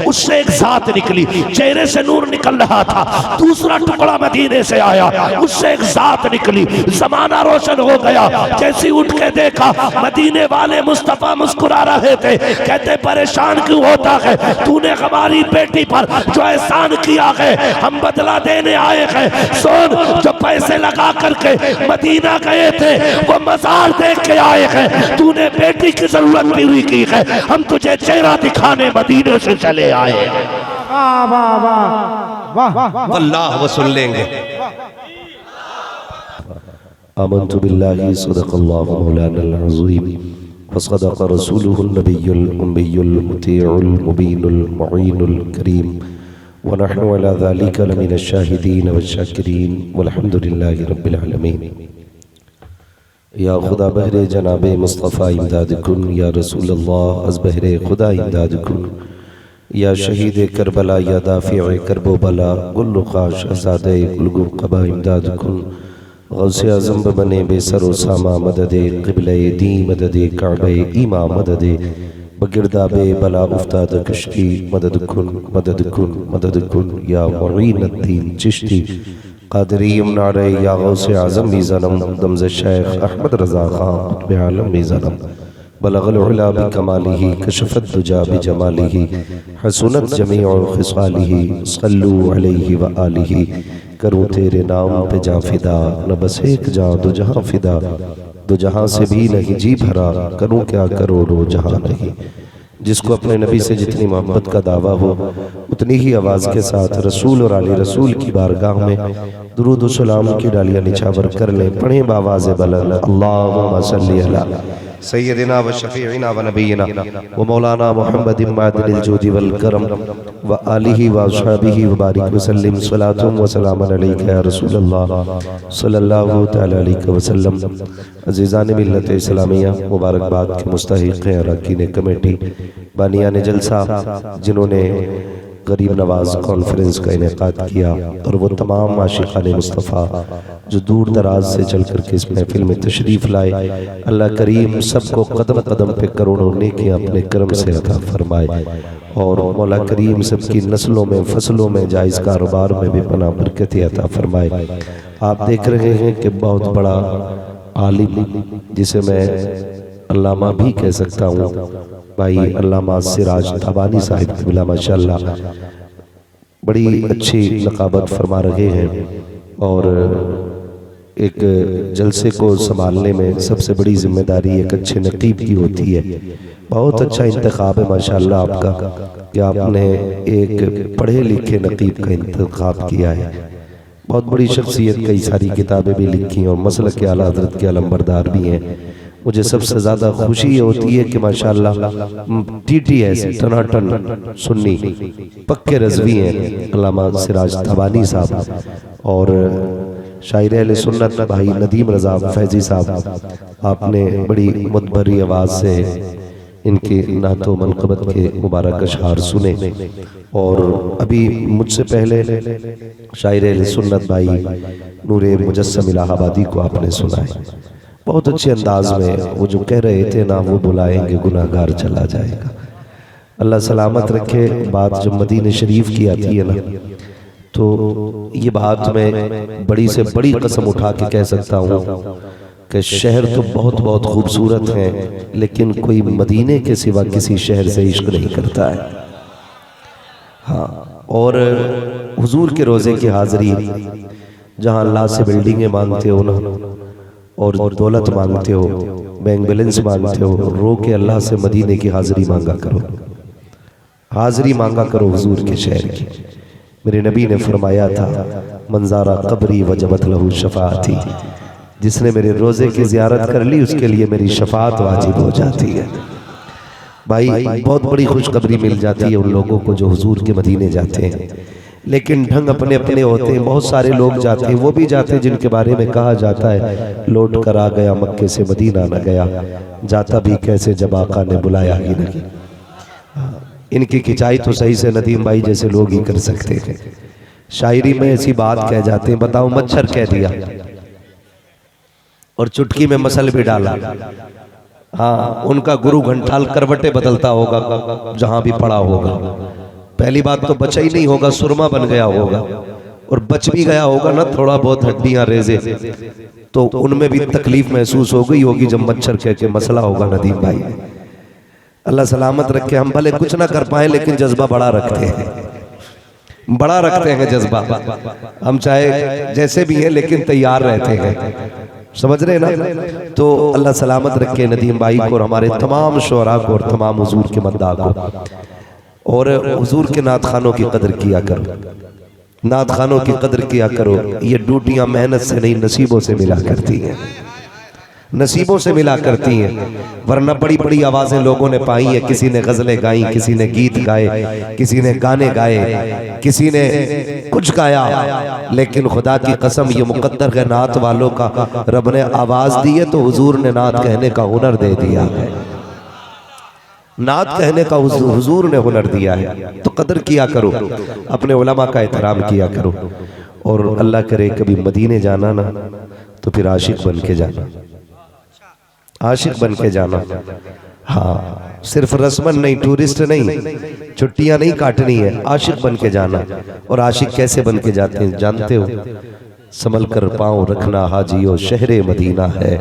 उससे एक जात निकली, चेहरे से नूर निकल रहा था। दूसरा टुकड़ा मदीने से आया, उससे एक जात निकली, जमाना रोशन हो गया। जैसी उठ के देखा, मदीने वाले मुस्तफा मुस्कुरा रहे थे, कहते परेशान क्यों होता है, तूने हमारी बेटी पर जो एहसान किया है हम बदला देने आए हैं। सुन, जो पैसे लगा करके मदीना गए थे वो मजार देख के आए हैं। तूने बेटी की जरूरत पूरी की है, हम तुझे चेहरा दिखाने मदीने से चले आए हैं। वाह वाह वाह वाह, अल्लाह वो सुन लेंगे। आमन्तु बिल्लाहि सदक़ल्लाहु मौलानल अज़ीम व सदक़ रसूलुहुन नबियुल उम्मियुल मुतीउल मुबीनुल मुईनुल करीम व नहनु अला ज़ालिका लमिनश शाहिदीन वश्शाकिरीन वल्हम्दुलिल्लाहि रब्बिल आलमीन। या खुदा बहरे जनाबे मुस्तफ़ा इमदाद कुन, या रसूल अल्लाह अज़ बहरे खुदा इमदाद कुन, या शहीद करबला, या दाफ़िअ करबो बला, गुल ख़ाश आज़ादे गुलगु क़बा इमदाद कुन। गौसे आज़म बने बेसरो सामा मददे क़िबले दी मददे काबे ईमा मददे बगिरदाबे बला उफ्ताद कश्ती मदद कुन मदद कुन मदद कुन। या मुईनुद्दीन चिश्ती क़ादरी नारे, या गौसे आज़म मीज़ानम दमज़ शेख अहमद रज़ा ख़ान कुतुब आलम मीज़ानम बलगल उला बिकमालिही कशफ़त दुजा बिजमालिही हसनत जमीउ ख़िसालिही सल्लू अलैहि व आलिही। करूँ तेरे नाम पे जा फिदा, न बस एक जा दो जहाँ फिदा, दो जहाँ से भी नहीं जी भरा, करूँ क्या करोड़ों जहाँ नहीं। जिसको अपने नबी से जितनी मोहब्बत का दावा हो उतनी ही आवाज़ के साथ रसूल और आले रसूल की बारगाह में दुरूद व सलाम की डालियाँ निछावर कर लें। पढ़ें बावाज़ बुलंद अल्लाहुम्मा सल्ली अला सय्यदिना व शफीइना व नबीना व मौलाना मुहम्मद मादिनिल जूदी वल करम व आलिहि व अस्हाबिहि व बारिक वसल्लम सलातुम व सलामुन अलैका या रसूलल्लाह सल्लल्लाहु तआला अलैहि वसल्लम। अज़ीज़ान मिल्लत इस्लामिया, मुबारकबाद के मुस्तहिक़ हैं अरकान कमेटी बानियान जलसा, जिन्होंने गरीब नवाज कॉन्फ्रेंस का इनेकाद किया, और वो तमाम आशिक़ाने मुस्तफ़ा जो दूर दराज से चल कर के इस महफिल में तशरीफ़ लाए। अल्लाह करीम सबको कदम कदम पे करोड़ों नेकियां अपने करम से अता फरमाए, और मौला करीम सबकी नस्लों में फसलों में जायज़ कारोबार में भी पनाह बरकत अता फरमाए। आप देख रहे हैं कि बहुत बड़ा आलिम, जिसे मैं अल्लामा भी कह सकता हूँ, भाई अल्लामा सिराज तबानी साहिब क़िबला माशाअल्लाह बड़ी अच्छी नकाबत फरमा रहे हैं, और एक जलसे को संभालने में सबसे बड़ी जिम्मेदारी एक अच्छे नकीब की होती है। बहुत अच्छा इंतखाब है माशाअल्लाह आपका कि आपने एक पढ़े लिखे नकीब का इंतखाब किया है। बहुत बड़ी शख्सियत, कई सारी किताबें भी लिखी और मसलक के आला हज़रत के अलंबरदार भी हैं। मुझे सबसे ज़्यादा खुशी होती है कि माशाअल्लाह TTS टनाटन सुन्नी पक्के रज़वी हैं अल्लामा सिराज तबानी साहब, और शायर अहले सुन्नत भाई नदीम रज़ा फैज़ी साहब, आपने बड़ी मुतबरी आवाज़ से इनके नातो मनक़बत के मुबारक अशआर सुने। और अभी मुझसे पहले शायर अहले सुन्नत भाई नूरे मुजस्सम इलाहाबादी को आपने सुना है, बहुत अच्छे अंदाज में वो जो कह रहे थे ना, वो बुलाएंगे गुनाहगार चला जाएगा। अल्लाह सलामत रखे। बात जब मदीने शरीफ की आती है ना, तो ये बात मैं बड़ी से बड़ी कसम उठा के कह सकता हूँ कि शहर तो बहुत बहुत खूबसूरत है, लेकिन कोई मदीने के सिवा किसी शहर से इश्क नहीं करता है। हाँ, और हुजूर के रोज़े की हाज़री, जहाँ अल्लाह से बिल्डिंगें मांगते हो ना, और दौलत मांगते हो, बैंक बैलेंस मांगते हो, रो के अल्लाह से मदीने की हाज़री मांगा करो, हाज़री मांगा करो हुजूर के शहर की। मेरे नबी ने फरमाया था, मंजारा कब्री वजबत लहू शफाअती, जिसने मेरे रोज़े की ज़ियारत कर ली उसके लिए मेरी शफाअत वाजिब हो जाती है। भाई बहुत बड़ी खुशखबरी मिल जाती है उन लोगों को जो हुजूर के मदीने जाते हैं, लेकिन ढंग अपने अपने होते हैं। बहुत सारे लोग जाते हैं, वो भी जाते हैं जिनके बारे में कहा जाता है लौट कर आ गया मक्के से मदीना न गया, जाता भी कैसे जब आका ने बुलाया ही नहीं। इनकी खिंचाई तो सही से नदीम भाई जैसे लोग ही कर सकते हैं। शायरी में ऐसी बात कह जाते हैं, बताओ मच्छर कह दिया और चुटकी में मसल भी डाला। हाँ, उनका गुरु घंटाल करवटे बदलता होगा जहां भी पड़ा होगा, पहली बात तो बचा ही नहीं होगा, सुरमा बन गया होगा, और बच भी गया होगा ना थोड़ा बहुत हड्डियां रेजे, तो उनमें भी तकलीफ महसूस हो गई होगी जब मच्छर के मसला होगा। नदीम भाई अल्लाह सलामत रखे, हम भले कुछ ना कर पाए लेकिन जज्बा बड़ा रखते हैं, बड़ा रखते हैं जज्बा। हम चाहे जैसे भी हैं लेकिन तैयार रहते हैं, समझ रहे ना। तो अल्लाह सलामत रखे नदीम भाई को और हमारे तमाम शुअरा को और तमाम हुजूर के मद्दा को, और हुजूर के नात खानों की कदर किया करो, नात खानों की कदर किया करो। ये ड्यूटियां मेहनत से नहीं नसीबों से मिला करती हैं, नसीबों से मिला करती हैं, वरना बड़ी बड़ी आवाजें लोगों ने पाई है, किसी ने गजलें गाई, किसी ने गीत गाए, किसी ने गाने गाए, किसी ने कुछ गाया, लेकिन खुदा की कसम ये मुकद्दर है नात वालों का, रब ने आवाज दी है तो हुजूर ने नात कहने का हुनर दे दिया है, नात कहने का हुजूर ने हुनर दिया है। तो कदर किया करो, अपने उलमा का एहतराम किया करो, और अल्लाह करे कभी मदीने जाना ना तो फिर आशिक बन के जाना, आशिक बन के जाना। हाँ, सिर्फ रस्मन नहीं, टूरिस्ट नहीं, छुट्टियां नहीं काटनी है, आशिक बन के जाना। और आशिक कैसे बन के जाते हैं जानते हो? संभल कर पाँव रखना हाजियो, शहरे मदीना है,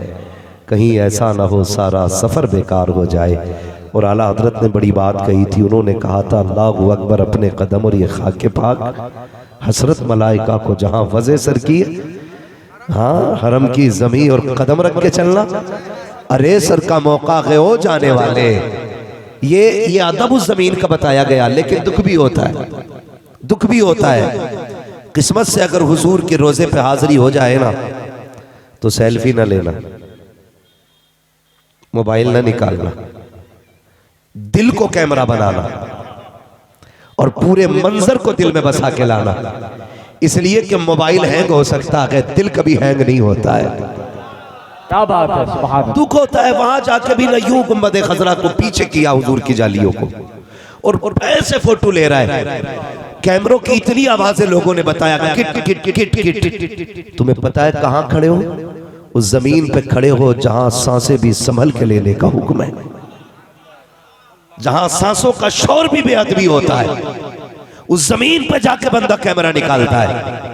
कहीं ऐसा ना हो सारा सफर बेकार हो जाए। और आला हजरत ने बड़ी बात कही थी, उन्होंने कहा था अल्लाहु अकबर अपने कदम और ये खाके पाक, हसरत मलाइका को जहां वज़े सर की, हाँ हरम की जमीन और कदम रख के चलना, अरे सर का मौका है ओ जाने वाले। ये अदब उस जमीन का बताया गया, लेकिन दुख भी होता है, दुख भी होता है। किस्मत से अगर हुजूर के रोजे पे हाजिरी हो जाए ना तो सेल्फी ना लेना, मोबाइल ना निकालना, दिल को कैमरा बनाना और पूरे मंजर को दिल में बसा के लाना, इसलिए कि मोबाइल हैंग हो सकता है, दिल कभी हैंग नहीं होता है। क्या बात है, सुभान अल्लाह। दुख होता है वहां जाके भी यूं गुंबद खजरा को पीछे किया हुजूर की जालियों को, और ऐसे फोटो ले रहा है, कैमरों की इतनी आवाजें लोगों ने बताया kit kit kit kit kit. तुम्हें पता है कहां खड़े हो? उस जमीन पे खड़े हो जहां सांसें भी संभल के लेने का हुक्म है, जहां सांसों का शोर भी बेअदबी होता है, उस जमीन पे जाके बंदा कैमरा निकालता है।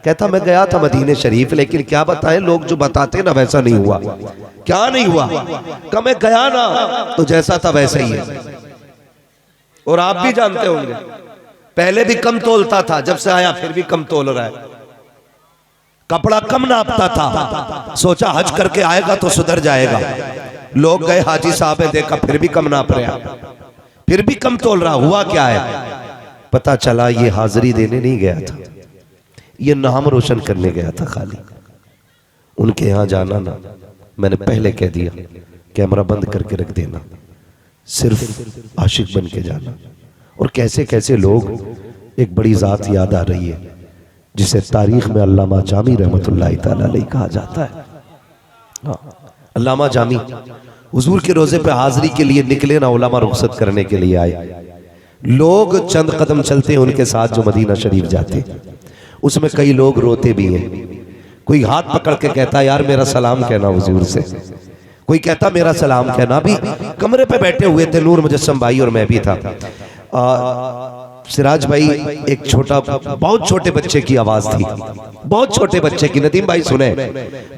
कहता मैं गया था मदीने शरीफ, लेकिन क्या बताएं लोग जो बताते ना वैसा नहीं हुआ। क्या नहीं हुआ? कहा मैं गया ना तो जैसा था वैसा ही है। और आप भी जानते होंगे पहले भी कम तोलता था, जब से आया फिर भी कम तोल रहा है, कपड़ा कम नापता था, सोचा हज करके आएगा तो सुधर जाएगा। लोग गए हाजी साहब ने देखा फिर भी कम नाप रहा, फिर भी कम तोल रहा। हुआ क्या है? पता चला ये हाजिरी देने नहीं गया था, ये नाम रोशन करने गया था खाली। उनके यहां जाना ना, मैंने पहले कह दिया कैमरा बंद करके रख देना, सिर्फ आशिक बन के जाना। और कैसे कैसे लोग, एक बड़ी जात याद आ रही है जिसे तारीख में अल्लामा जामी रहमतुल्लाह तआला अलैह कहा जाता है। हाँ, अल्लामा जामी हुजूर के रोजे पे हाजिरी के लिए निकले ना, उलमा रुखसत करने के लिए आए। लोग चंद कदम चलते हैं उनके साथ जो मदीना शरीफ जाते, उसमें कई लोग रोते भी हैं। कोई हाथ पकड़ के कहता यार मेरा सलाम कहना हुजूर से, कोई कहता मेरा सलाम कहना। अभी कमरे पे बैठे हुए थे नूर मुजस्सम भाई और मैं भी था, सिराज भाई, एक छोटा बहुत छोटे बच्चे की आवाज थी, बहुत छोटे बच्चे की, नदीम भाई सुने,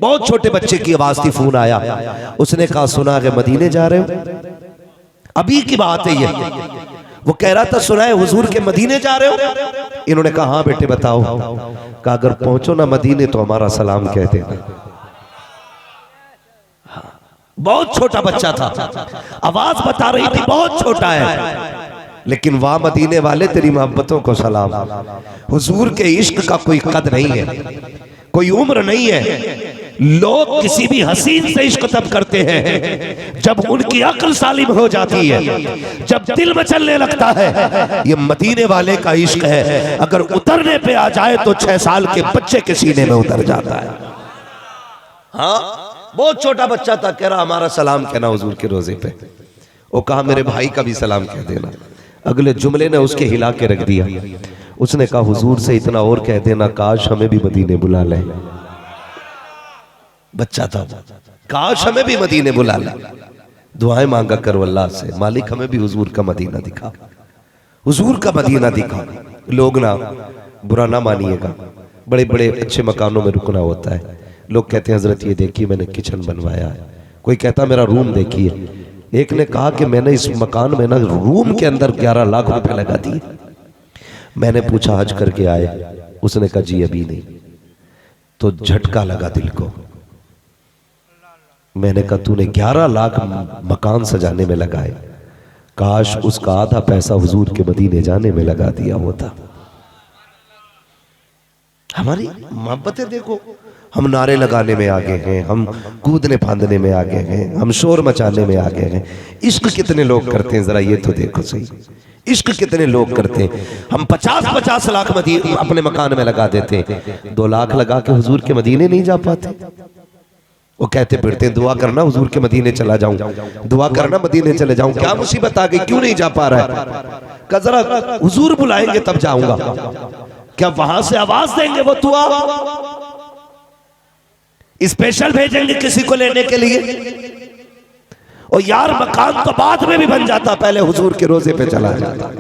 बहुत छोटे बच्चे की आवाज थी। फोन आया, उसने कहा सुना है मदीने जा रहे हो? अभी की बात है ये। वो कह रहा था सुना है हुजूर के मदीने जा रहे हो? इन्होंने कहा हाँ बेटे बताओ। कहा अगर पहुंचो ना मदीने तो हमारा सलाम कह देना। बहुत छोटा बच्चा था, आवाज बता रही थी बहुत छोटा है, लेकिन वाह मदीने वाले तेरी मोहब्बतों को सलाम। हुजूर के इश्क का कोई कद नहीं है, कोई उम्र नहीं है। लोग किसी भी हसीन से इश्क तब करते हैं जब उनकी अक्ल सालिम हो जाती है, जब दिल मचलने लगता है। ये मदीने वाले का इश्क है, अगर उतरने पे आ जाए तो 6 साल के बच्चे के सीने में उतर जाता है। हाँ, बहुत छोटा बच्चा था, कह रहा हमारा सलाम कहना हुजूर के रोजे पे। वो कहा मेरे भाई का भी सलाम कह देना। अगले जुमले ने उसके हिला के रख दिया। उसने कहा हुजूर से इतना और कह देना, काश हमें भी मदीने बुला ले। बच्चा था, काश हमें भी मदीने बुला ले। दुआएं मांगा करो अल्लाह से, मालिक हमें भी हुजूर का मदीना दिखा। हुजूर का मदीना दिखा। लोग ना बुरा ना मानिएगा, बड़े बड़े अच्छे मकानों में रुकना होता है। लोग कहते हैं हजरत ये देखिए मैंने किचन बनवाया है, कोई कहता मेरा रूम देखिए। एक ने कहा कि मैंने इस मकान में ना रूम के अंदर 11 लाख रुपए लगा दिए। मैंने पूछा हज करके आए? उसने कहा जी अभी नहीं। तो झटका लगा दिल को। मैंने कहा तूने 11 लाख मकान सजाने में लगाए, काश उसका आधा पैसा हुजूर के मदीने जाने में लगा दिया होता। हमारी मोहब्बतें देखो, हम नारे लगाने में आगे हैं, हम कूदने फांदने में आगे हैं, हम शोर मचाने में आगे हैं। इश्क कितने लोग करते हैं जरा ये तो देखो सही, इश्क कितने लोग करते हैं। हम 50-50 लाख अपने मकान में लगा देते हैं, 2 लाख लगा के हुजूर के मदीने नहीं जा पाते। वो कहते फिरते हैं दुआ करना हुजूर के मदीने चला जाऊं, दुआ करना मदीने चले जाऊं, क्या मुसीबत आ गई, क्यों नहीं जा पा रहा है? कहा जरा हुजूर बुलाएंगे तब जाऊंगा। क्या वहां से आवाज देंगे वो तू आ? स्पेशल भेजेंगे किसी को लेने के लिए? और यार मकान तो बाद में भी बन जाता, पहले हुजूर के रोजे पे चला जाता।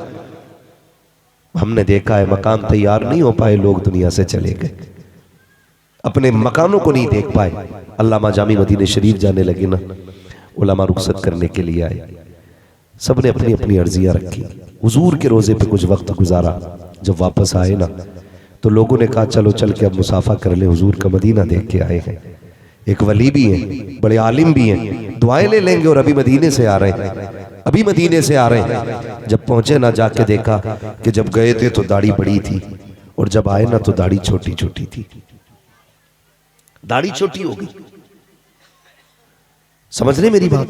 हमने देखा है मकान तैयार नहीं हो पाए, लोग दुनिया से चले गए, अपने मकानों को नहीं देख पाए। अल्लामा जामी मदीने शरीफ जाने लगे ना, उलमा रुखसत करने के लिए आए, सबने अपनी अपनी अर्जियां रखी, हुजूर के रोजे पे कुछ वक्त गुजारा। जब वापस आए ना तो लोगों ने कहा चलो चल के अब मुसाफा कर ले, हुजूर का मदीना देख के आए हैं। एक वली भी हैं, बड़े आलिम भी हैं, दुआएं ले लेंगे और अभी मदीने से आ रहे हैं, अभी मदीने से आ रहे हैं। जब पहुंचे ना जाके देखा कि जब गए थे तो दाढ़ी बड़ी थी और जब आए ना तो दाढ़ी छोटी छोटी थी, दाढ़ी छोटी हो गई। समझ रहे मेरी बात?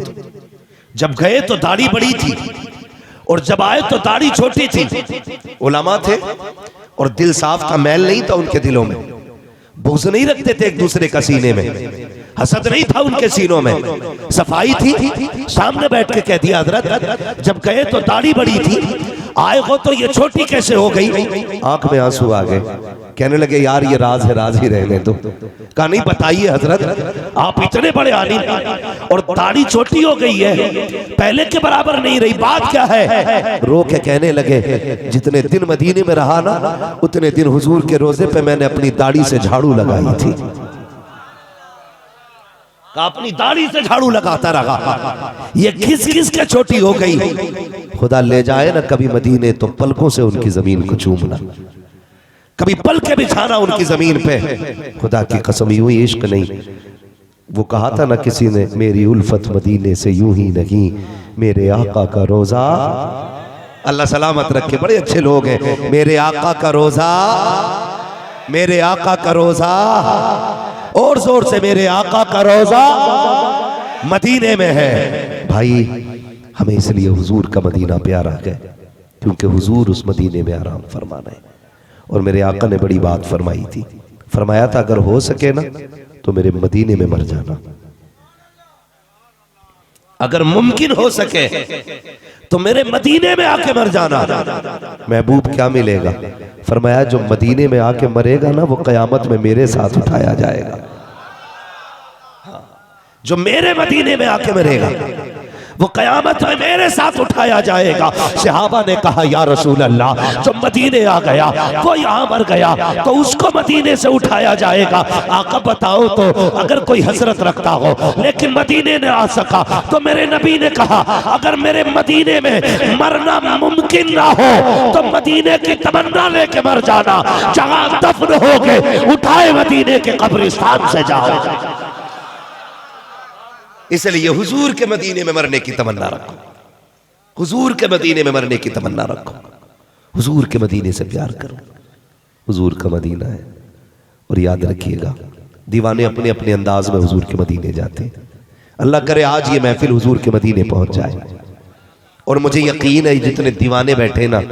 जब गए तो दाढ़ी बड़ी थी और जब आए तो दाढ़ी छोटी थी। उलमा थे और दिल साफ था, मैल नहीं था उनके दिलों में, बुग़्ज़ नहीं रखते थे एक दूसरे का सीने में, हसद नहीं था उनके सीनों में, सफाई थी। सामने बैठ के कह दिया हजरत जब गए तो दाढ़ी बड़ी थी, आए हो तो ये छोटी कैसे हो गई? आंख में आंसू आ गए, कहने लगे यार ये राज है, राज ही रहने दो। कहा नहीं बताइए हजरत, आप इतने बड़े आलिम और दाढ़ी छोटी हो गई है, पहले के बराबर नहीं रही, बात क्या है? रो के कहने लगे जितने दिन मदीने में रहा ना उतने दिन हुजूर के रोजे पे मैंने अपनी दाढ़ी से झाड़ू लगाई थी। अपनी दाढ़ी से झाड़ू लगाता रहा, ये घिस घिस के छोटी हो गई। खुदा ले जाए ना कभी मदीने तो पलकों से उनकी जमीन को चूमना, कभी पल के बिछाना उनकी जमीन पे। खुदा की कसम यूं ही इश्क नहीं, वो कहा था ना किसी ने, मेरी उल्फत मदीने से यूं ही नहीं, मेरे आका का रोजा, अल्लाह सलामत रखे, बड़े अच्छे लोग हैं। मेरे आका का रोजा, मेरे आका का रोजा, और जोर से मेरे आका का रोजा मदीने में है। भाई हमें इसलिए हुजूर का मदीना प्यारा है क्योंकि हुजूर उस मदीने में आराम फरमाना है। और मेरे आका ने बड़ी बात फरमाई थी, फरमाया था अगर हो सके ना तो मेरे मदीने में मर जाना, अगर मुमकिन हो सके तो मेरे मदीने में आके मर जाना। महबूब क्या मिलेगा? फरमाया जो मदीने में आके मरेगा ना वो क़यामत में मेरे साथ उठाया जाएगा। जो मेरे मदीने में आके मरेगा वो क़यामत में मेरे साथ उठाया जाएगा। सहाबा ने कहा या रसूल अल्लाह, जो मदीने आ गया वो यहाँ मर गया तो उसको मदीने से उठाया जाएगा। आका बताओ तो अगर कोई हसरत रखता हो लेकिन मदीने ने आ सका तो मेरे नबी ने कहा अगर मेरे मदीने में मरना मुमकिन ना हो तो मदीने की तमन्ना लेके मर जाना, जहाँ दफन हो गए उठाए मदीने के कब्रिस्तान से जाओ। इसलिए हुजूर के मदीने में मरने की तमन्ना रखो, हुजूर के मदीने में मरने की तमन्ना रखो, हुजूर के मदीने से प्यार करो। हुजूर का मदीना है। और याद रखिएगा दीवाने अपने अपने अंदाज में हुजूर के मदीने जाते हैं। अल्लाह करे आज ये महफिल हुजूर के मदीने पहुंच जाए। और मुझे यकीन है जितने दीवाने बैठे ना,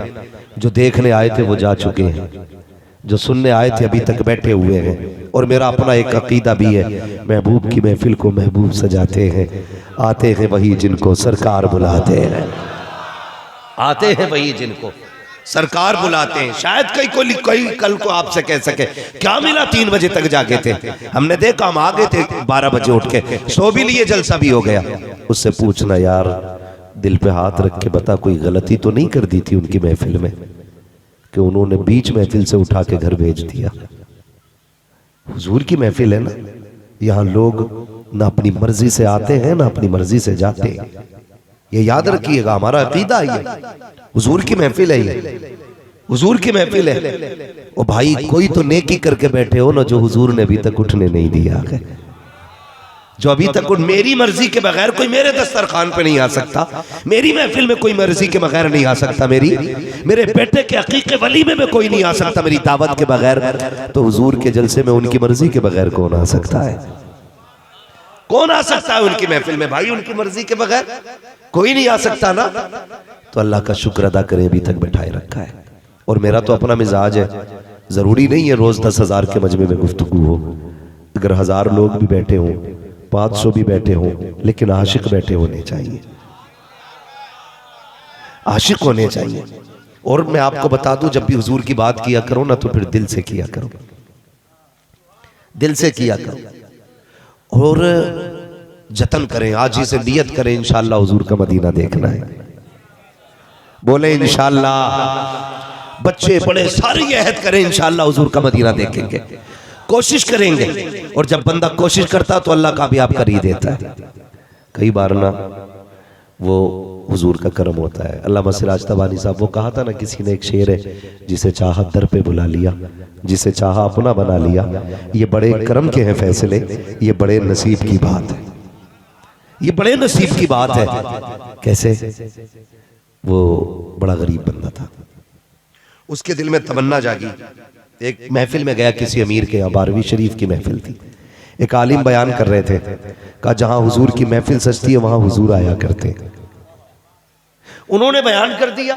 जो देखने आए थे वो जा चुके हैं, जो सुनने आए थे अभी तक बैठे हुए हैं। और मेरा अपना एक अकीदा भी है, महबूब की महफिल को महबूब सजाते हैं, आते हैं वही जिनको सरकार बुलाते हैं, आते हैं वही जिनको सरकार बुलाते हैं। शायद कोई कल को आपसे कह सके क्या मिला 3 बजे तक जागे थे, हमने देखा हम आ गए थे 12 बजे उठ के, सो भी लिए जलसा भी हो गया। उससे पूछना यार दिल पे हाथ रख के बता, कोई गलती तो नहीं कर दी थी उनकी महफिल में कि उन्होंने बीच महफिल से उठा के घर भेज दिया? हुजूर की महफिल है ना, यहाँ लोग ना अपनी मर्जी से आते हैं ना अपनी मर्जी से जाते हैं। ये याद रखिएगा, हमारा अकीदा है ये। हुजूर की महफिल है ये, हुजूर की महफिल है। ओ भाई, कोई तो नेकी करके बैठे हो ना, जो हुजूर ने अभी तक उठने नहीं दिया है, जो अभी तक मेरी मर्जी के बगैर कोई मेरे दस्तरखान पे नहीं आ सकता, मेरी महफिल में कोई मर्जी के बगैर नहीं आ सकता, मेरे बेटे के अकीके वलीमे में कोई नहीं आ सकता मेरी दावत के बगैर। तो हुजूर के जलसे में उनकी मर्जी के बगैर कौन आ सकता है? कौन आ सकता है उनकी महफिल में भाई? उनकी मर्जी के बगैर कोई नहीं आ सकता ना। तो अल्लाह का शुक्र अदा करें, अभी तक बैठाए रखा है। और मेरा तो अपना मिजाज है, जरूरी नहीं है रोज 10,000 के मजमे में गुफ्तगू हो। अगर 1000 लोग भी बैठे हों, 500 भी बैठे हों, लेकिन आशिक बैठे होने चाहिए, आशिक होने चाहिए। और मैं आपको बता दूं, जब भी हुजूर की बात किया करो ना, तो फिर दिल से किया करो, दिल से किया करो और जतन करें, आज ही से नियत करें इंशाअल्लाह हुजूर का मदीना देखना है। बोले इंशाअल्लाह। बच्चे बड़े सारे ये अहद करें इंशाअल्लाह हुजूर का मदीना देखेंगे, कोशिश करेंगे। और जब बंदा कोशिश करता तो अल्लाह कामयाब कर ही देता है। कई बार ना वो हुजूर का करम होता है। अल्लामा सिराज तबानी साहब, वो कहा था ना, किसी ने एक शेर है, जिसे चाहा दर पे बुला लिया, जिसे चाहा अपना बना लिया। ये बड़े करम के हैं फैसले, ये बड़े नसीब की बात है, ये बड़े नसीब की बात है। कैसे? वो बड़ा गरीब बंदा था, उसके दिल में तमन्ना जागी। एक महफिल में गया किसी अमीर के यहाँ, 12वीं शरीफ की महफिल थी। एक आलिम बयान कर रहे थे, कहा जहां हुजूर की महफिल सजती है वहां हुजूर आया करते हैं। उन्होंने बयान कर दिया,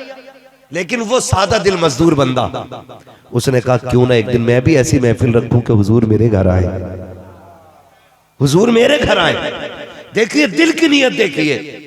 लेकिन वो सादा दिल मजदूर बंदा, उसने कहा क्यों ना एक दिन मैं भी ऐसी महफिल रखूं कि हुजूर मेरे घर आए, हुजूर मेरे घर आए। देखिए दिल की नियत, देखिए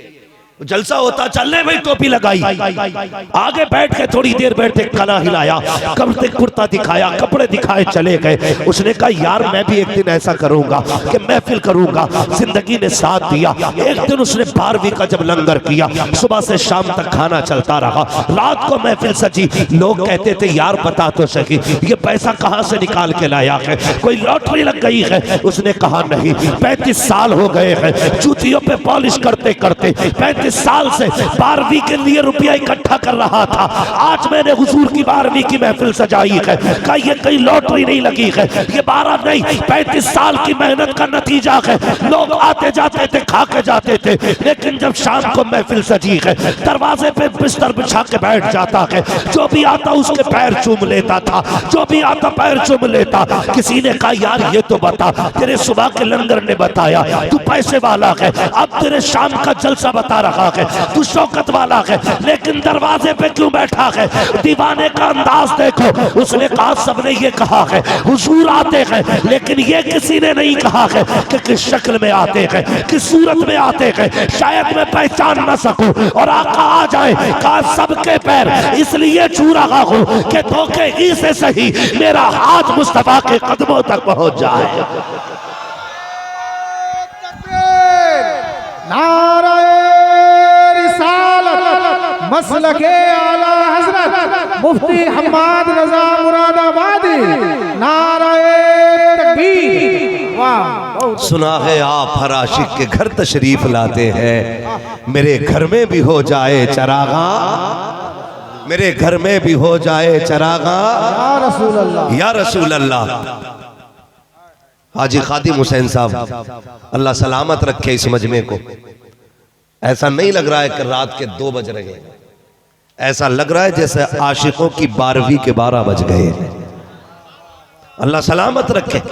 जलसा होता, चलने भाई टोपी लगाई, आगे बैठ के थोड़ी देर बैठे, कला हिलाया, कमर कुर्ता दिखाया, कपड़े दिखाए, चले गए। उसने कहा यार मैं भी एक दिन ऐसा करूंगा कि महफिल करूंगा। जिंदगी ने साथ दिया। एक दिन उसने 12वीं का जब लंगर किया, सुबह से शाम तक खाना चलता रहा, रात को महफिल सजी। लोग कहते थे यार बता तो सही ये पैसा कहां से निकाल के लाया है, कोई लॉटरी लग गई है? उसने कहा नहीं, 35 साल हो गए हैं जूतियों पे पॉलिश करते करते, 35 साल से 12वीं के लिए रुपया इकट्ठा कर रहा था। आज मैंने हुजूर की 12वीं की महफिल सजाई है। कहा ये कहीं लॉटरी नहीं लगी है, ये 12 नहीं 35 साल की मेहनत का नतीजा है। लोग आते जाते थे, खा के जाते थे, लेकिन जब शाम को महफिल सजी है, दरवाजे पे बिस्तर बिछा के बैठ जाता है। जो भी आता उसके पैर चूम लेता था, जो भी आता पैर चूम लेता। किसी ने कहा यार ये तो बता, तेरे सुबह के लंगर ने बताया तू पैसे वाला है, अब तेरे शाम का जलसा बता रहा है तू शौकत वाला है, लेकिन दरवाजे पे क्यों बैठा है? दीवाने का अंदाज देखो। उसने कहा सबने ये कहा है हुजूर आते हैं, लेकिन ये किसी ने नहीं कहा है कि किस शक्ल में आते हैं, किस सूरत में आते हैं, शायद मैं पहचान ना सकूं और आका आ जाए। कहा सबके पैर इसलिए छू रहा हूं कि धोखे ही से सही मेरा हाथ मुस्तफा के कदमों तक पहुंच जाए। मसलके आला हजरत मुफ्ती हम्माद रजा मुरादाबादी, नाराए तकबीर। वाह, सुना है आप हर आशिक के घर तशरीफ लाते हैं, मेरे घर में भी हो जाए चरागा, मेरे घर में भी हो जाए चरागा या रसूल अल्लाह, या रसूल अल्लाह। हाजी खादिम हुसैन साहब अल्लाह सलामत रखे इस मजमे को। ऐसा नहीं लग रहा है कि रात के 2 बज रहे हैं, ऐसा लग रहा है जैसे आशिकों की 12वीं के 12 बज गए। अल्लाह सलामत रखे।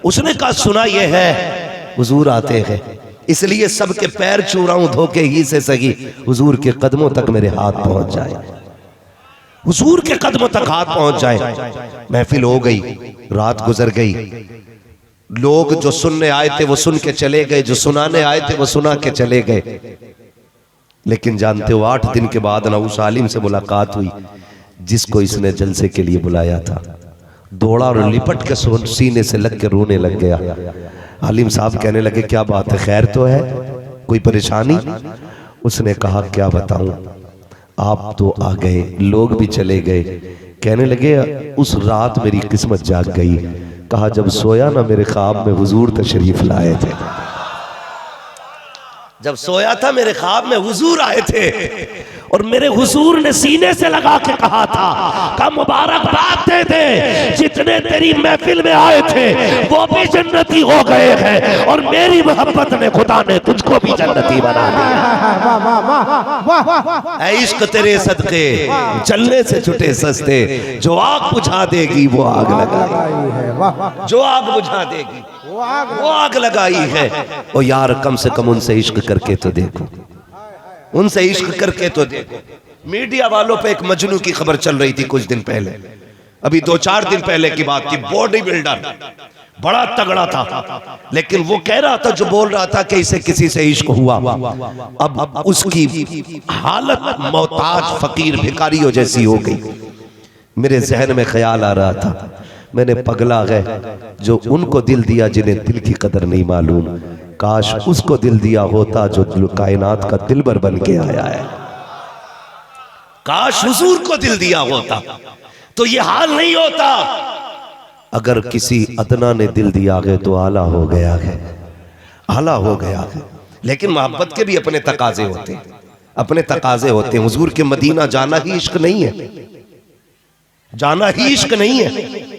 उसने कहा सुना ये है हुजूर आते हैं, इसलिए सबके पैर छू रहा हूं धोखे ही से सही, हुजूर के कदमों तक मेरे हाथ पहुंच जाए, हुजूर के कदमों तक हाथ पहुंच जाए। महफिल हो गई, रात गुजर गई। लोग जो सुनने आए थे वो सुन के चले गए, जो सुनाने आए थे वो सुना के चले गए। लेकिन जानते हो 8 दिन के बाद ना उस आलिम से मुलाकात हुई जिसको इसने जलसे के लिए बुलाया था। दौड़ा और लिपट के सीने से लग के रोने लग गया। आलिम साहब कहने लगे क्या बात है, खैर तो है, कोई परेशानी? उसने कहा क्या बताऊं, आप तो आ गए, लोग भी चले गए। कहने लगे उस रात मेरी किस्मत जाग गई। कहा जब सोया ना मेरे ख्वाब में हुजूर तशरीफ लाए थे। जब सोया था मेरे ख्वाब में हुजूर आए थे और मेरे हुजूर ने सीने से लगा के कहा था का मुबारकबाद दे दे, जितने तेरी महफिल में आए थे वो भी जन्नती हो गए हैं और मेरी मोहब्बत ने खुदा ने तुझको भी जन्नती बना दिया। ऐ इश्क तेरे सदके चलने से छुटे सस्ते, जो आग बुझा देगी वो आग लगाई, जो आग बुझा देगी वो आग लगाई है। ओ यार कम से कम उनसे इश्क करके तो देखो, उनसे इश्क करके तो देखो। मीडिया वालों पे एक मजनू की खबर चल रही थी कुछ दिन पहले, अभी 2-4 दिन पहले की बात थी। बॉडी बिल्डर बड़ा तगड़ा था, लेकिन वो कह रहा था, जो बोल रहा था कि इसे किसी से इश्क हुआ। अब उसकी हालत मोहताज फकीर भिखारियों जैसी हो गई। मेरे जहन में ख्याल आ रहा था, मैंने पगला गए जो उनको दिल दिया जिन्हें दिल की कदर नहीं मालूम। काश उसको दिल दिया होता जो कायनात का दिलबर बन के आया है। काश हुजूर को दिल दिया होता तो ये हाल नहीं होता। अगर किसी अदना ने दिल दिया है तो आला हो गया है, आला हो गया है। लेकिन मोहब्बत के भी अपने तकाजे होते हैं, अपने तकाजे होते हैं। हुजूर के मदीना जाना ही इश्क नहीं है, जाना ही इश्क नहीं है।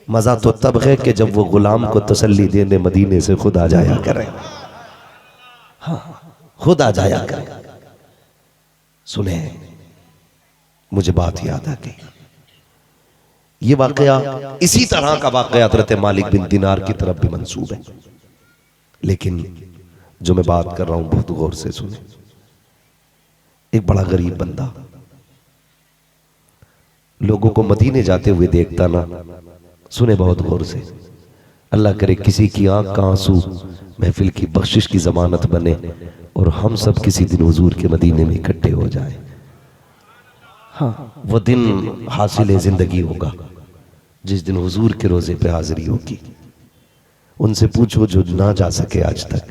मजा तो तब है कि जब वो गुलाम को तसल्ली देने मदीने से खुद आ जाया करे। हाँ, खुद आ जाया करे। सुने, मुझे बात याद आ गई। ये वाकया इसी तरह का वाकया हज़रत मालिक बिन दिनार की तरफ भी मंसूब है, लेकिन जो मैं बात कर रहा हूं बहुत गौर से सुने। एक बड़ा गरीब बंदा लोगों को मदीने जाते हुए देखता ना, सुने बहुत गौर से, अल्लाह करे किसी की आंख का आंसू महफिल की बख्शिश की जमानत बने और हम सब किसी दिन हुजूर के मदीने में इकट्ठे हो जाए। हाँ, वो दिन हासिल जिंदगी होगा जिस दिन हुजूर के रोजे पे हाजिरी होगी। उनसे पूछो जो ना जा सके आज तक,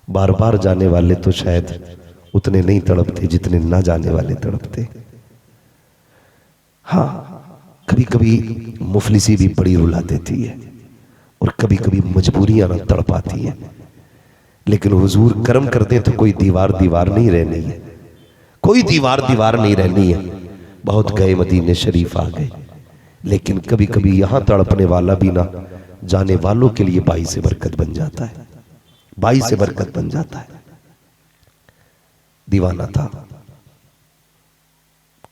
बार बार जाने वाले तो शायद उतने नहीं तड़पते जितने ना जाने वाले तड़पते। हाँ, कभी कभी मुफलिसी भी बड़ी रुला देती है और कभी कभी मजबूरियां ना तड़पाती है, लेकिन हुजूर करम कर दे तो कोई दीवार दीवार नहीं रहनी है, कोई दीवार दीवार नहीं रहनी है। बहुत गए मदीने शरीफ आ गए, लेकिन कभी कभी यहां तड़पने वाला भी ना जाने वालों के लिए बाई से बरकत बन जाता है, बाई से बरकत बन जाता है। दीवाना था,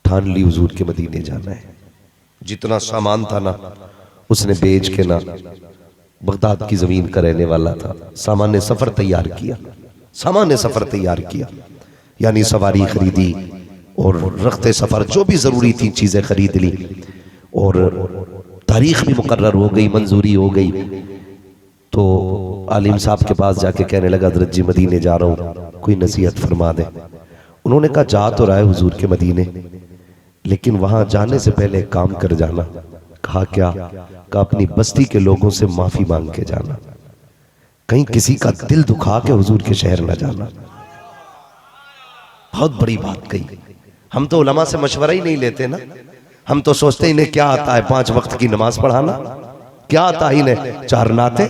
ठान ली हुजूर के मदीने जाना है। जितना सामान था ना उसने बेच के ना, बगदाद की जमीन का रहने वाला था, सामान्य सफर तैयार किया, सामान्य सफर तैयार किया, यानी सवारी खरीदी और रखते सफर जो भी जरूरी थी चीजें खरीद ली और तारीख भी मुकर्रर हो गई, मंजूरी हो गई। तो आलिम साहब के पास जाके कहने लगा, हज़रत जी मदीने जा रहा हूँ, कोई नसीहत फरमा दे। उन्होंने कहा जा तो रहा है हुजूर के मदीने, लेकिन वहां जाने से पहले एक काम कर जाना। कहा क्या? कहा अपनी बस्ती के लोगों से माफी मांग के जाना, कहीं किसी का दिल दुखा के हुजूर के शहर न जाना। बहुत बड़ी बात कही। हम तो उलमा से मशवरा ही नहीं लेते ना, हम तो सोचते इन्हें क्या आता है 5 वक्त की नमाज पढ़ाना, क्या आता है इन्हें 4 नाते,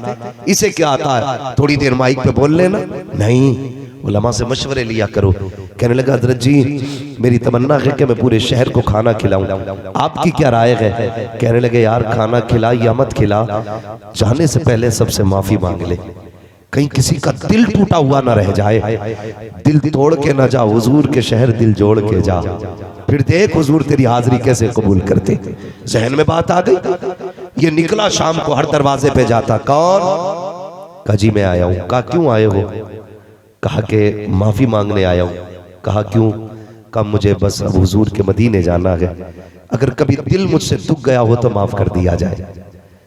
इसे क्या आता है थोड़ी देर माइक पे बोल लेना। नहीं, उलमा से मशवरे लिया करो। कहने लगा, हज़रत जी मेरी तमन्ना है कि मैं पूरे शहर को खाना खिलाऊं, आपकी क्या राय है? कहने लगे, यार खाना खिला या मत खिला, जाने से पहले सबसे माफी मांग ले, कहीं किसी का दिल टूटा हुआ ना रह जाए। दिल तोड़ के ना जा, हुजूर के शहर दिल जोड़ के जा, फिर देख हुजूर तेरी हाजिरी कैसे कबूल करते। जहन में बात आ गई। ये निकला शाम को, हर दरवाजे पे जाता, कौन? कहा जी मैं आया हूँ। कहा क्यों आए हो? कहा कि माफी मांगने आया हूँ। कहा क्यों? कहा मुझे बस अब हुजूर के मदीने जाना है, अगर कभी दिल मुझसे दुख गया हो तो माफ कर दिया जाए।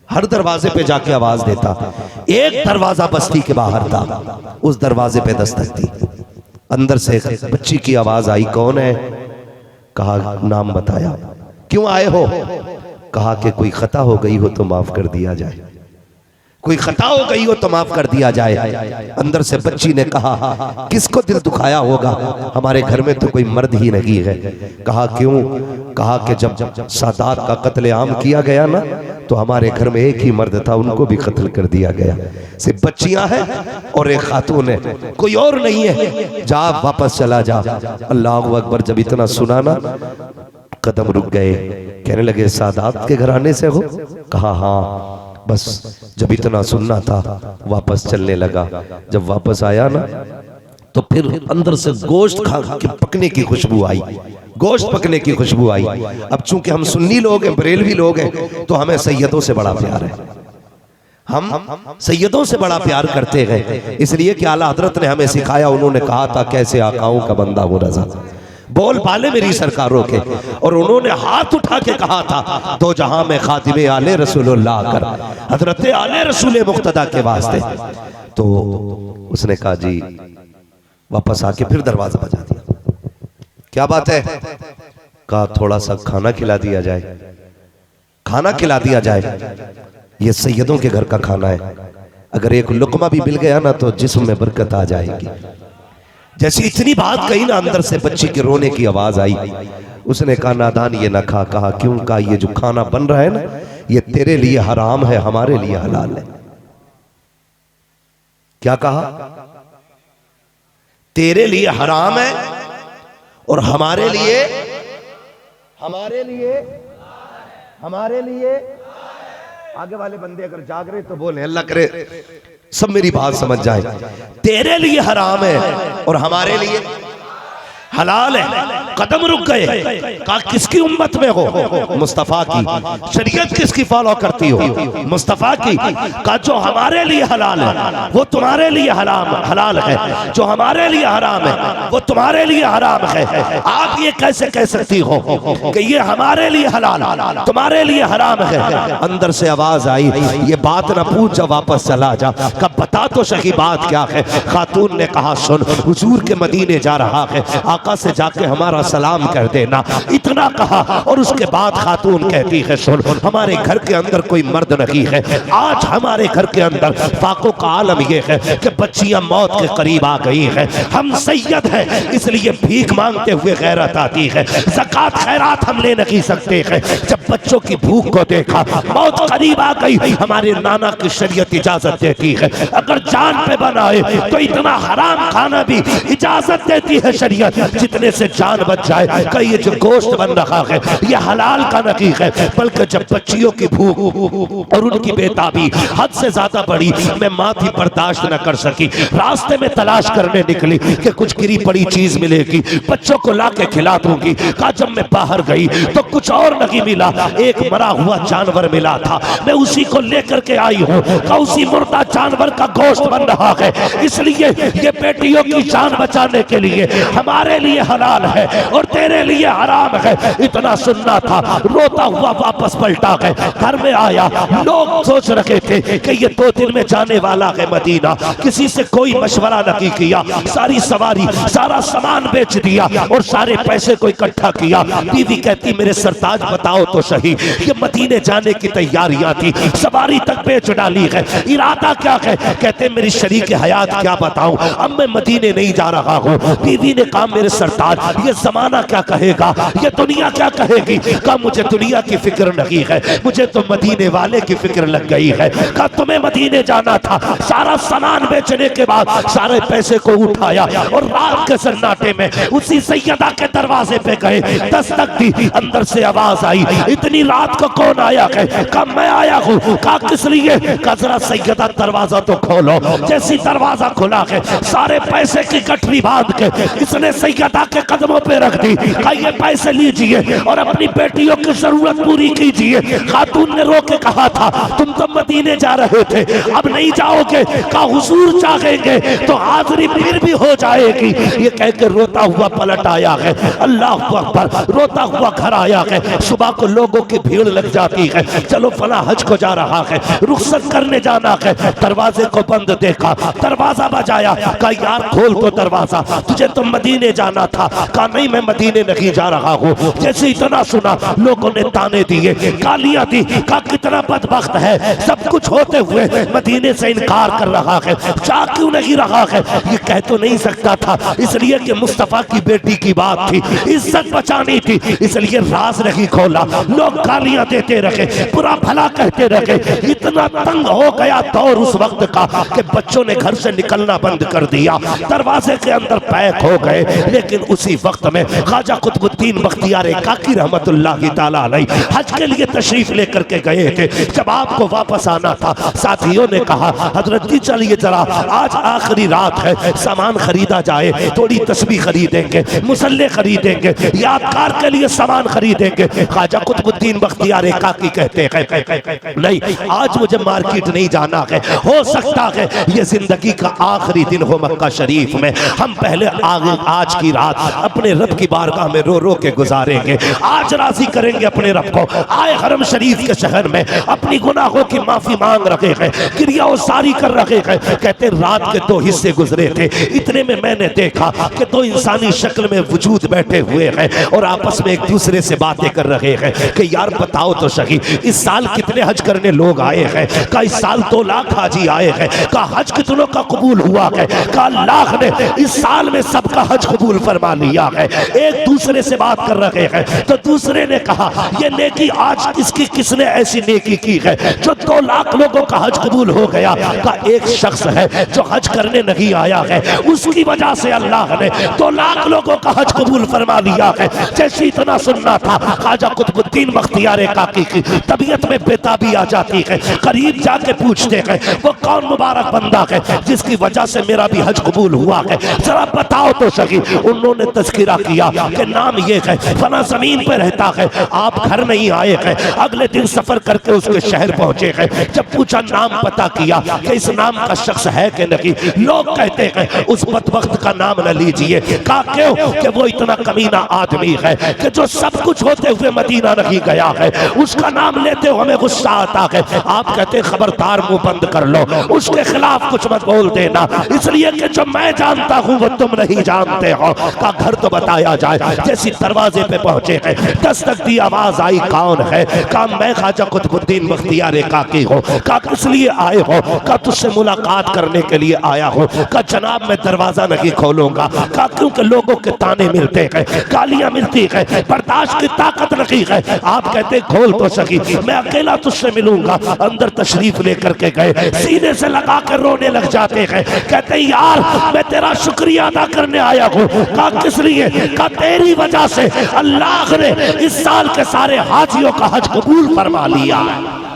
हर दरवाजे पे जाके आवाज देता। एक दरवाजा बस्ती के बाहर था, उस दरवाजे पे दस्तक दी, अंदर से बच्ची की आवाज आई, कौन है? कहा नाम बताया। क्यों आए हो? कहा कि कोई खता हो गई हो तो माफ कर दिया जाए, कोई खता हो गई हो तो माफ कर दिया जाए। अंदर से बच्ची ने कहा किसको दिल दुखाया होगा, हमारे घर में तो कोई मर्द ही नहीं है। कहा क्यों? कहा कि जब सादात का कत्ले आम किया गया ना तो हमारे घर में एक ही मर्द था, उनको भी कत्ल कर दिया गया। सिर्फ बच्चियां हैं और एक खातून है, कोई और नहीं है। जा वापस चला जा। अल्लाह अकबर। जब इतना सुना ना कदम रुक गए। कहने लगे सादात के घराने से हो? कहा हाँ। बस जब इतना सुनना था वापस चलने लगा। जब वापस आया ना तो फिर अंदर से गोश्त खा के पकने की खुशबू आई, गोश्त पकने की खुशबू आई। अब चूंकि हम सुन्नी लोग हैं, बरेलवी लोग हैं, तो हमें सैयदों से बड़ा प्यार है। हम सैयदों से बड़ा प्यार करते हैं, इसलिए कि आला हजरत ने हमें सिखाया। उन्होंने कहा था कैसे आकाओं का बंदा हो रजा, बोल पाले मेरी सरकारों के। और उन्होंने हाथ उठा के कहा था दो जहां में खातिमे आले रसूलुल्लाह कर, हजरत आले रसूल मुक्तदा के वास्ते। तो उसने कहा जी, वापस आके फिर दरवाजा बजा दिया। क्या बात है? कहा थोड़ा सा खाना खिला दिया जाए, खाना खिला दिया जाए। ये सैयदों के घर का खाना है, अगर एक लुकमा भी मिल गया ना तो जिस्म में बरकत आ जाएगी। जैसी इतनी बात कही ना, अंदर से बच्ची के रोने की आवाज आई। उसने कहा नादान ये ना खा। कहा क्यों? कहा ये जो खाना बन रहा है ना ये तेरे लिए हराम है, हमारे लिए हलाल है। क्या कहा? तेरे लिए हराम है और हमारे लिए आगे वाले बंदे अगर जाग रहे तो बोले, अल्लाह करे सब मेरी बात समझ जाए। तेरे लिए हराम है और हमारे लिए हलाल है। कदम रुक गए। कहा किसकी उम्मत में हो? मुस्तफा की। शरीयत किसकी फॉलो करती हो? मुस्तफा की। कहा जो हमारे लिए हलाल है वो तुम्हारे लिए हलाल है, जो हमारे लिए हराम है वो तुम्हारे लिए हराम है। आप ये कैसे कह सकती हो कि ये हमारे लिए हलाल तुम्हारे लिए हराम है? अंदर से आवाज आई, ये बात ना पूछ, जा वापस चला जा। कब बता तो सही बात क्या है? खातून ने कहा सुन, हुजूर के मदीने जा रहा है, आका से जाके हमारा सलाम कर देना। इतना कहा और उसके बाद खातून कहती है सुन, हमारे घर के अंदर कोई मर्द नहीं है। आज हमारे घर के अंदर फाको का आलम यह है कि बच्चियां मौत के करीब आ गई हैं। हम सैयद हैं इसलिए भीख मांगते हुए गैरत आती है। ज़कात खैरात हम ले नहीं सकते हैं। जब बच्चों की भूख को देखा, मौत करीब आ गई, हमारे नाना की शरीयत इजाजत देती है अगर जान पे बनाए तो इतना हराम खाना भी इजाजत देती है शरीयत जितने से जान बच जाए। कहीं ये जो गोश्त बन रहा है ये हलाल का नहीं है, बल्कि जब बच्चियों की भूख और उनकी बेताबी हद से ज्यादा बढ़ी, मैं माँ थी बर्दाश्त न कर सकी, रास्ते में तलाश करने निकली कि कुछ गिरी पड़ी चीज मिलेगी, बच्चों को ला के खिला दूंगी। कहा जब मैं बाहर गई तो कुछ और नहीं मिला, एक मरा हुआ जानवर मिला था, मैं उसी को लेकर के आई हूँ। कहा उसी मुर्दा जानवर का गोश्त बन रहा है, इसलिए ये बेटियों की जान बचाने के लिए हमारे लिए हलाल है और तेरे लिए हराम है। इतना सुनना था, रोता हुआ वापस पलटा गए। घर में आया, लोग सोच रहे थे कि ये 2 दिन में जाने वाला है मदीना, किसी से कोई मशवरा नहीं किया, सारी सवारी सारा सामान बेच दिया और सारे पैसे को इकट्ठा किया। बीवी कहती मेरे सरताज बताओ तो सही, ये मदीने जाने की तैयारियां थी, सवारी तक बेच डाली है, इरादा क्या है? कहते मेरी शरीक हयात क्या बताऊं, अब मैं मदीने नहीं जा रहा हूँ। बीवी ने कहा मेरे सरताज ये जमाना क्या कहेगा, ये दुनिया क्या कहेगी? कहा मुझे दुनिया की फिक्र नहीं है, मुझे तो मदीने वाले की फिक्र लग गई है। कहा तुम्हें मदीने जाना था, सारा सामान बेचने के बाद सारे पैसे को उठाया और रात के सन्नाटे में उसी सैयदा के दरवाजे पे गए, दस्तक दी, अंदर से आवाज आई इतनी रात को कौन आया है? कहा मैं आया हूँ। कहा किस लिए? कहा जरा सैयदा दरवाजा तो खोलो। जैसी दरवाजा खुला है सारे पैसे की गठरी बांध के इसने सैयदा के कदमों पे रख दी। कहा ये पैसे लीजिए और अपनी बेटियों की जरूरत पूरी कीजिए। खातून ने रो के कहा था तुम तो मदीने जा रहे थे, अब नहीं जाओगे? कहा हुजूर चाहेंगे तो हाजिरी फिर भी हो जाएगी। ये कह के रोता हुआ पलट आया है। अल्लाह अकबर, रोता हुआ घर आया है। सुबह को लोगों की भीड़ लग जाती है, चलो फला हज को जा रहा है, रुखसत करने जाना है। दरवाजे को बंद देखा, दरवाजा बजाया, कहा यार खोल तो दरवाजा, तुझे तो मदीने जाना जाना था। कहा नहीं मैं मदीने नहीं जा रहा हूँ। जैसे इतना सुना लोगों ने ताने दिए, गालियां दी। कहा कितना बदबख्त है, सब कुछ होते हुए मदीने से इनकार कर रहा है, जा क्यों नहीं रहा है। ये कह तो नहीं सकता था, इसलिए कि मुस्तफा की बेटी की बात थी, इज्जत बचानी थी, इसलिए राज नहीं खोला। लोग गालियां देते रहे, बुरा भला कहते रहे। इतना तंग हो गया दौर उस वक्त का कि बच्चों ने घर से निकलना बंद कर दिया, दरवाजे के अंदर पैक हो गए। लेकिन उसी वक्त में ख्वाजा कुतुबुद्दीन बख्तियार काकी रहमतुल्लाह ताला अलैह हज के लिए तशरीफ लेकर के गए थे। जब आपको वापस आना था, साथियों ने कहा हजरत जी चलिए जरा, आज आखिरी रात है, सामान खरीदा जाए, थोड़ी तस्बीह खरीदेंगे, मुसल्ले खरीदेंगे, यादगार के लिए सामान खरीदेंगे। ख्वाजा कुतुबुद्दीन बख्तियार काकी कहते हैं नहीं, आज मुझे मार्केट नहीं जाना है, हो सकता है ये जिंदगी का आखिरी दिन हो मक्का शरीफ में, हम पहले आगे आज की रात अपने रब की बारगाह में रो रो के गुजारेंगे, आज राजी करेंगे अपने रब को। आए हरम शरीफ के शहर में अपनी गुनाहों की माफी मांग रहे हैं, क्रिया सारी कर रहे हैं। कहते रात के 2 हिस्से गुजरे थे, इतने में मैंने देखा कि 2 इंसानी शक्ल में वजूद बैठे हुए हैं और आपस में एक दूसरे से बातें कर रहे हैं कि यार बताओ तो सही, इस साल कितने हज करने लोग आए हैं। का इस साल 2 लाख हाजी आए हैं। का हज कितनों का कबूल हुआ है। का अल्लाह ने इस साल में सबका हज कबूल फरमा लिया है। एक दूसरे से बात कर रहे हैं तो दूसरे ने कहा ये नेकी आज किसकी, किसने ऐसी नेकी की है जो 2 लाख लोगों का हज कबूल हो गया। का एक शख्स है जो हज करने नहीं आया है, उसकी वजह से अल्लाह ने 2 लाख लोगों का हज कबूल फरमा लिया है। जैसे इतना सुनना था, ख्वाजा कुतुबुद्दीन बख्तियार काकी की तबीयत में बेताबी आ जाती है। करीब जाके पूछते हैं वो कौन मुबारक बंदा है जिसकी वजह से मेरा भी हज कबूल हुआ है, जरा बताओ तो सही। उन्होंने तज़किरा किया कि नाम ये है, फला जमीन पे रहता है, आप घर नहीं आए हैं, अगले दिन सफर करके उसके शहर पहुंचे हैं। जब पूछा नाम पता किया कि इस नाम का शख्स है कि नहीं, लोग कहते हैं उस बदबख्त का नाम न लीजिए। कहा क्यों? कि वो इतना कमीना आदमी है कि जो सब कुछ होते हुए मदीना नहीं गया है, उसका नाम लेते हुए हमें गुस्सा आता है। आप कहते खबरदार मुंह बंद कर लो, उसके खिलाफ कुछ मत बोल देना, इसलिए कि जो मैं जानता हूं वो तुम नहीं जानते हो। का घर तो बताया जाए। जैसी दरवाजे पे पहुंचे हैं, दस्तक दी, आवाज आई कौन है। का मैं ख्वाजा कुतुबुद्दीन बख्तियार काकी हूं। का किस लिए आए हो? का तुझसे मुलाकात करने के लिए आया हो। का जनाब मैं दरवाजा नहीं खोलूंगा। का क्योंकि लोगों के ताने मिलते हैं, गालियां मिलती है, बर्दाश्त की ताकत नहीं है। आप कहते खोल तो सकी, मैं अकेला तुझसे मिलूंगा। अंदर तशरीफ लेकर के गए, सीने से लगा कर रोने लग जाते हैं। कहते यार मैं तेरा शुक्रिया अदा करने आया हूँ। कहा किस लिए? कहा तेरी वजह से अल्लाह ने इस साल के सारे हाजियों का हज कबूल फरमा लिया।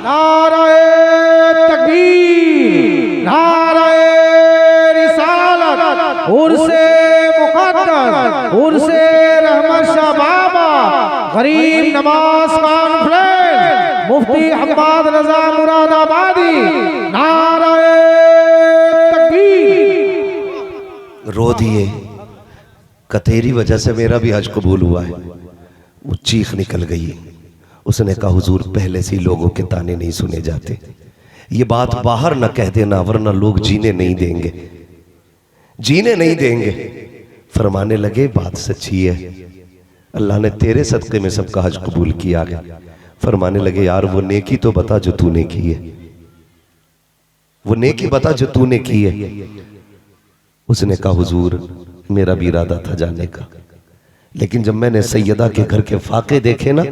नाराए तकबीर, नाराए रिसालत, उर्से मुक़द्दस, उर्से रहमत शाह बाबा, गरीब नमाज कॉन्फ्रेंस, मुफ्ती हम्माद रजा मुरादाबादी, नाराए तकबीर। रो दिए कि तेरी वजह से मेरा भी हज कबूल हुआ है। वो चीख निकल गई। उसने कहा हुजूर पहले से ही लोगों के ताने नहीं सुने जाते, ये बात बाहर न कह देना वरना लोग जीने नहीं देंगे, जीने नहीं देंगे। फरमाने लगे बात सच्ची है, अल्लाह ने तेरे सदक़े में सबका हज कबूल किया है। फरमाने लगे यार वो नेकी तो बता जो तूने की है, वो नेकी बता जो तूने की है। उसने कहा हुजूर मेरा भी इरादा था जाने का, लेकिन जब मैंने सैयदा के घर के फाके देखे ना,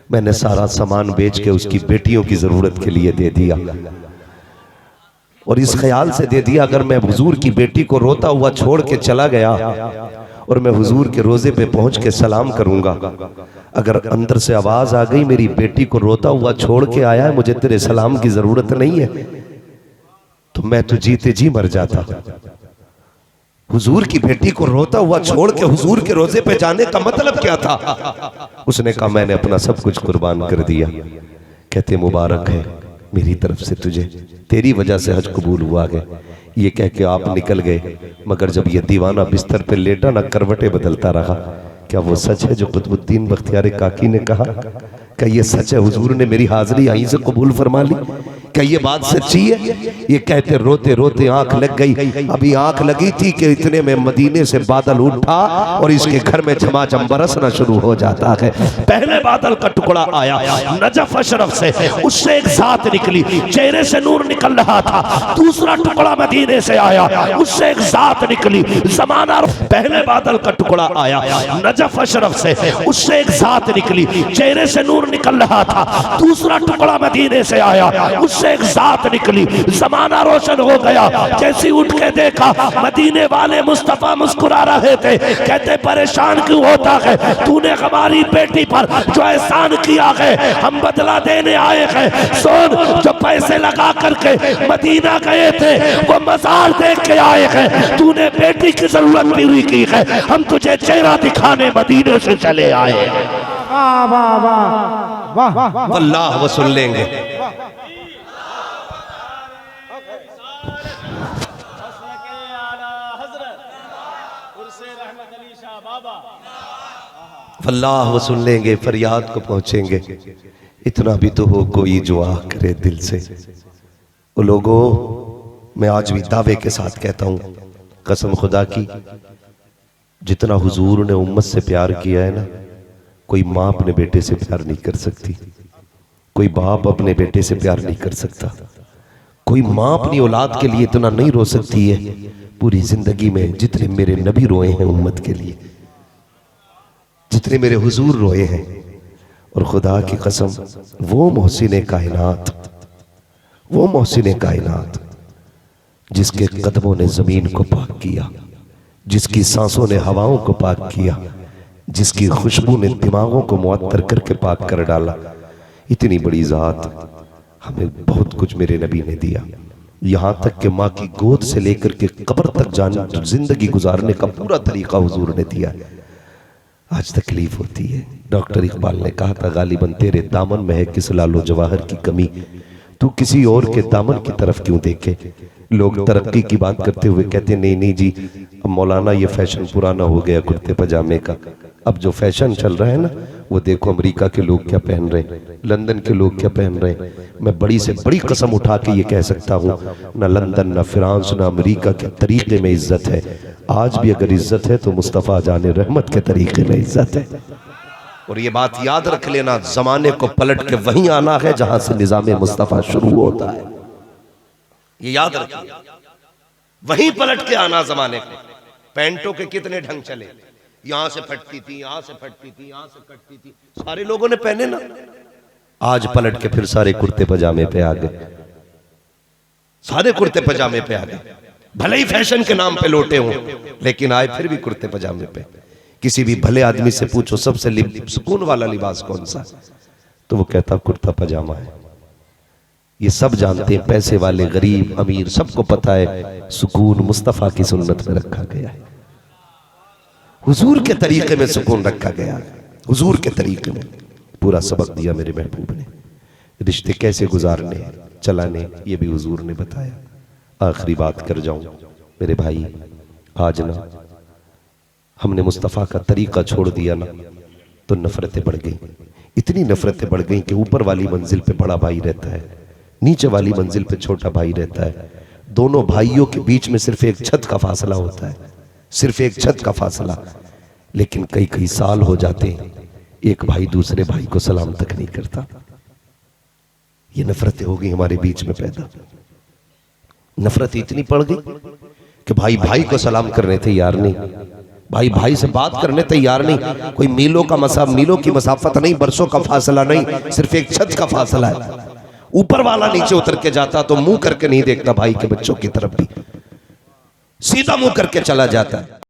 मैंने सारा सामान बेच के उसकी बेटियों की जरूरत के लिए दे दिया। और इस ख्याल से दे दिया अगर मैं हुजूर की बेटी को रोता हुआ छोड़ के चला गया और मैं हुजूर के रोजे पे पहुंच के सलाम करूंगा, अगर अंदर से आवाज आ गई मेरी बेटी को रोता हुआ छोड़ के आया है, मुझे तेरे सलाम की जरूरत नहीं है, तो मैं तो जीते जी मर जाता। हुजूर की बेटी को रोता हुआ छोड़ के हुजूर के रोजे पे जाने का मतलब क्या था? उसने कहा मैंने अपना सब कुछ कुर्बान कर दिया। कहते मुबारक है मेरी तरफ से तुझे, तेरी वजह से हज कबूल हुआ है। ये कह के आप निकल गए, मगर जब ये दीवाना बिस्तर पे लेटा ना करवटें बदलता रहा। क्या वो सच है जो कुतुबुद्दीन बख्तियार काकी ने कहा? क्या ये सच है हुजूर ने मेरी हाजिरी यहीं से कबूल फरमा ली? क्या ये बात सच्ची है? ये कहते रोते रोते आंख लग गई। अभी आंख लगी थी कि इतने में मदीने से बादल उठा और इसके घर में झमाझम बरसना शुरू हो जाता है। पहले बादल का टुकड़ा आया नजफ अशरफ से, उससे एक जात निकली, चेहरे से नूर निकल रहा था। दूसरा टुकड़ा मदीने से आया, उससे एक जात निकली, जमाना। पहले बादल का टुकड़ा आया नजफ अशरफ से, उससे एक जात निकली, चेहरे से नूर निकल रहा था। दूसरा टुकड़ा मदीने से आया, उससे एक जात निकली, जमाना रोशन हो गया। जैसी उठ के देखा मदीने वाले मुस्तफा मुस्कुरा रहे थे, कहते परेशान क्यों होता है, तूने हमारी बेटी पर जो एहसान किया है हम बदला देने आए हैं। सोन जो पैसे लगा करके मदीना गए थे वो मजार देख के आए हैं। तूने बेटी की जरूरत पूरी की है, हम तुझे चेहरा दिखाने मदीने से चले आए हैं। वाह वाह वाह वाह वाह, अल्लाह वसूल लेंगे। अल्लाह वसूल लेंगे, फरियाद को पहुंचेंगे। इतना भी तो हो कोई जो आ करे दिल से। वो लोगों, मैं आज भी दावे के साथ कहता हूं, कसम खुदा की, जितना हुजूर ने उम्मत से प्यार किया है ना, कोई माँ अपने बेटे से प्यार नहीं कर सकती, कोई बाप अपने बेटे से प्यार नहीं कर सकता, कोई माँ अपनी औलाद के लिए इतना नहीं रो सकती है पूरी जिंदगी में जितने मेरे नबी रोए हैं उम्मत के लिए, जितने मेरे हुजूर रोए हैं। और खुदा की कसम, वो मोहसिन कायनात, वो मोहसिन कायनात जिसके कदमों ने जमीन को पाक किया, जिसकी सांसों ने हवाओं को पाक किया, जिसकी खुशबू ने दिमागों को मुअत्तर करके पाक कर डाला, इतनी बड़ी जात हमें बहुत कुछ मेरे नबी ने दिया। यहां तक कि माँ की गोद से लेकर के कब्र तक जाने जिंदगी गुजारने का पूरा तरीका हुजूर ने दिया। आज तकलीफ होती है। डॉक्टर इकबाल ने कहा था, गालिबन तेरे दामन में है किस लालो जवाहर की कमी, तू किसी और के दामन की तरफ क्यों देखे। लोग तरक्की की बात करते हुए कहते नहीं नहीं जी, अब मौलाना ये फैशन पुराना हो गया कुर्ते पजामे का। अब जो फैशन चल रहा है ना, वो देखो अमेरिका के लोग क्या पहन रहे हैं, लंदन के लोग क्या पहन रहे हैं। मैं बड़ी से बड़ी कसम उठा के ये कह सकता हूँ, ना लंदन, ना फ्रांस, ना अमेरिका के तरीके में इज्जत है। आज भी अगर इज्जत है तो मुस्तफ़ा जाने रहमत के तरीके में इज्जत है। और ये बात याद रख लेना, जमाने को पलट के वहीं आना है जहां से निजाम मुस्तफ़ा शुरू होता है। ये याद रखिए, वहीं पलट के आना जमाने को। पैंटों के कितने ढंग चले, यहां से फटती थी, यहां से फटती थी, यहां से कटती थी, सारे लोगों ने पहने ना। आज पलट के फिर सारे कुर्ते पजामे पे आ गए, सारे कुर्ते पजामे पे आ गए। भले ही फैशन के नाम पे लोटे हों, लेकिन आए फिर भी कुर्ते पजामे पे। किसी भी भले आदमी से पूछो सबसे सुकून वाला लिबास कौन सा, तो वो कहता कुर्ता पजामा है। ये सब जानते हैं, पैसे वाले, गरीब, अमीर, सबको पता है सुकून मुस्तफा की सुन्नत में रखा गया है। हुजूर के तरीके में सुकून रखा गया है, हुजूर के तरीके में। पूरा सबक दिया मेरे महबूब ने, रिश्ते कैसे गुजारने चलाने, ये भी हुजूर ने बताया। आखिरी बात कर जाऊं मेरे भाई, आज ना हमने मुस्तफ़ा का तरीका छोड़ दिया ना, तो नफरतें बढ़ गई। इतनी नफरतें बढ़ गई कि ऊपर वाली मंजिल पे बड़ा भाई रहता है, नीचे वाली मंजिल पे छोटा भाई रहता है। दोनों भाइयों के बीच में सिर्फ एक छत का फासला होता है, सिर्फ एक छत का फासला। लेकिन कई कई साल हो जाते हैं, एक भाई दूसरे भाई को सलाम तक नहीं करता। ये नफरतें हो गई हमारे बीच में पैदा। नफरत इतनी पड़ गई कि भाई भाई को सलाम करने तैयार नहीं, भाई भाई से बात करने तैयार नहीं। कोई मीलों की मसाफत नहीं, बरसों का फासला नहीं, सिर्फ एक छत का फासला है। ऊपर वाला नीचे उतर के जाता तो मुंह करके नहीं देखता भाई के बच्चों की तरफ भी, सीधा मुंह करके चला जाता है।